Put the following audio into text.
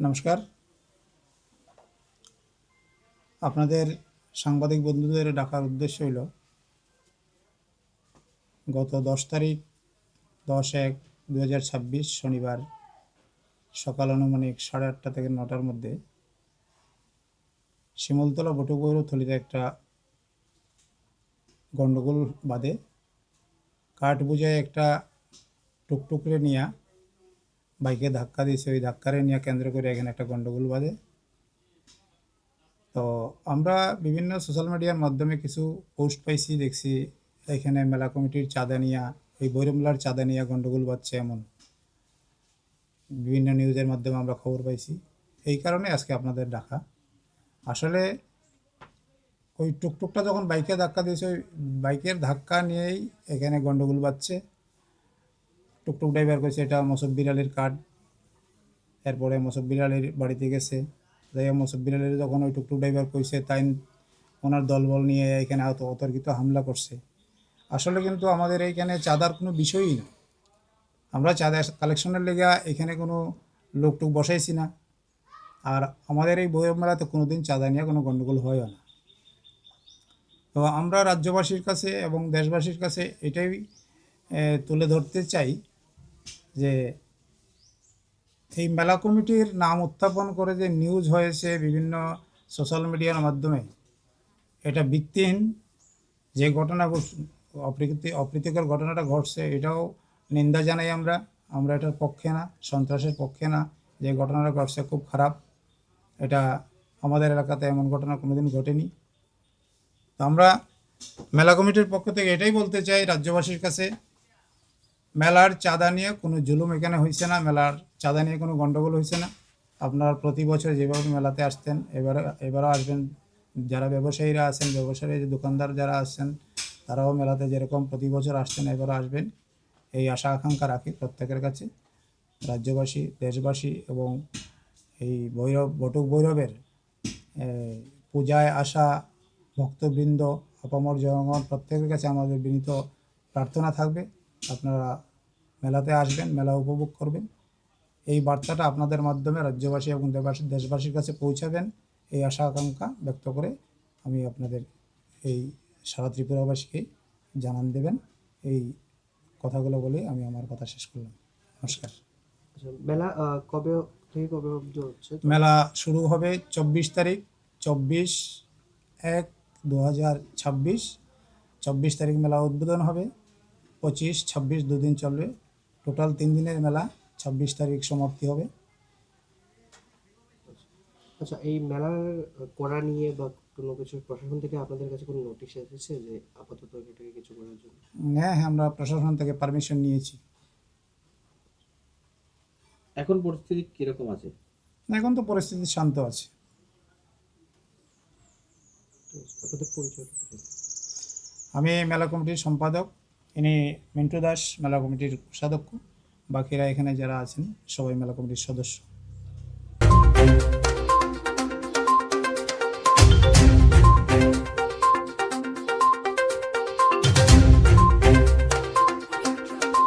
নমস্কার। আপনাদের সাংবাদিক বন্ধুদের ডাকার উদ্দেশ্য হইল গত 10 তারিখ 10-1-2026 শনিবার সকাল আনুমানিক 8:30 থেকে 9টার মধ্যে শিমুলতলা বটুগৌরথলিতে একটা গণ্ডগোল বাদে কাঠ বুঝায় একটা টুকটুকরে নিয়ে বাইকে ধাক্কা দিয়েছে। ওই ধাক্কারে নিয়ে কেন্দ্র করে এখানে একটা গণ্ডগোল বাদে। তো আমরা বিভিন্ন সোশ্যাল মিডিয়ার মাধ্যমে কিছু পোস্ট পাইছি, দেখছি এখানে মেলা কমিটির চাঁদা নিয়ে, এই বৈরমেলার চাঁদা নিয়ে গণ্ডগোল বাজছে, এমন বিভিন্ন নিউজের মাধ্যমে আমরা খবর পাইছি। এই কারণে আজকে আপনাদের ডাকা। আসলে ওই টুকটুকটা যখন বাইকে ধাক্কা দিয়েছে, ওই বাইকের ধাক্কা নিয়েই এখানে গণ্ডগোল বাজছে। টুকটুক ড্রাইভার কইছে এটা মোসাব্বির আলীর কার্ড। এরপরে মোসাব্বির আলীর বাড়িতে গেছে, যাই মোসাব্বির আলীর যখন ওই টুকটুক ড্রাইভার কইছে, তাই ওনার দলবল নিয়ে এখানে অতর্কিত হামলা করছে। আসলে কিন্তু আমাদের এইখানে চাঁদার কোনো বিষয়ই না। আমরা চাঁদা কালেকশনের লেগে এখানে কোনো লোকটুক বসাইছি না। আর আমাদের এই বইয়ের মেলাতে কোনোদিন চাঁদা নিয়ে কোনো গণ্ডগোল হয় না। তো আমরা রাজ্যবাসীর কাছে এবং দেশবাসীর কাছে এটাই তুলে ধরতে চাই যে এই মেলা কমিটির নাম উত্থাপন করে যে নিউজ হয়েছে বিভিন্ন সোশ্যাল মিডিয়ার মাধ্যমে, এটা ভিত্তিহীন। যে ঘটনা অপ্রীতিকর ঘটনাটা ঘটছে, এটাও নিন্দা জানাই। আমরা এটার পক্ষে না, সন্ত্রাসের পক্ষে না। যে ঘটনাটা ঘটছে খুব খারাপ। এটা আমাদের এলাকাতে এমন ঘটনা কোনোদিন ঘটেনি। তো আমরা মেলা কমিটির পক্ষ থেকে এটাই বলতে চাই রাজ্যবাসীর কাছে, মেলার চাঁদা নিয়ে কোনো জুলুম এখানে হয়েছে না, মেলার চাঁদা নিয়ে কোনো গণ্ডগোল হয়েছে না। আপনার প্রতি বছর যেভাবে মেলাতে আসতেন এবারও আসবেন। যারা ব্যবসায়ীরা আছেন, ব্যবসায়ী যে দোকানদার যারা আসছেন, তারাও মেলাতে যেরকম প্রতি বছর আসছেন এবারও আসবেন, এই আশা আকাঙ্ক্ষা রাখি প্রত্যেকের কাছে। রাজ্যবাসী, দেশবাসী এবং এই বটুক ভৈরবের পূজায় আসা ভক্তবৃন্দ, আপামর জনগণ, প্রত্যেকের কাছে আমাদের বিনীত প্রার্থনা থাকবে আপনারা মেলাতে আসবেন, মেলা উপভোগ করবেন। এই বার্তাটা আপনাদের মাধ্যমে রাজ্যবাসী এবং দেশবাসীর কাছে পৌঁছাবেন, এই আশা আকাঙ্ক্ষা ব্যক্ত করে আমি আপনাদের এই সারা ত্রিপুরাবাসীকে জানান দেবেন। এই কথাগুলো বলে আমি আমার কথা শেষ করলাম। নমস্কার। মেলা কবে থেকে কবে অবধি হচ্ছে? মেলা শুরু হবে 24 তারিখ, 24-1-2026। 24 তারিখ মেলা উদ্বোধন হবে, 25-26 দুদিন চলবে। টোটাল 3 দিনের মেলা। 26 তারিখ সমাপ্তি হবে। আচ্ছা, এই মেলার করা নিয়ে বা কোনো কিছু প্রশাসন থেকে আপনাদের কাছে কোনো নোটিশ এসেছে যে আপাতত এটাকে কিছু করার জন্য? হ্যাঁ, আমরা প্রশাসন থেকে পারমিশন নিয়েছি। এখন পরিস্থিতি কিরকম আছে? এখন তো পরিস্থিতি শান্ত আছে। আপনাদের পরিচয়? আমি মেলা কমিটির সম্পাদক, ইনি মিন্টু দাস মেলা কমিটির কোষাধ্যক্ষ। বাকিরা এখানে যারা আছেন সবাই মেলা কমিটির সদস্য।